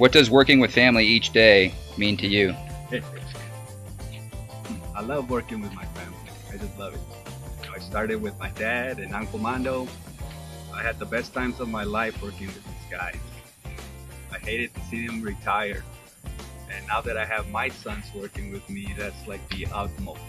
What does working with family each day mean to you? I love working with my family. I just love it. I started with my dad and Uncle Mando. I had the best times of my life working with these guys. I hated to see them retire. And now that I have my sons working with me, that's like the utmost.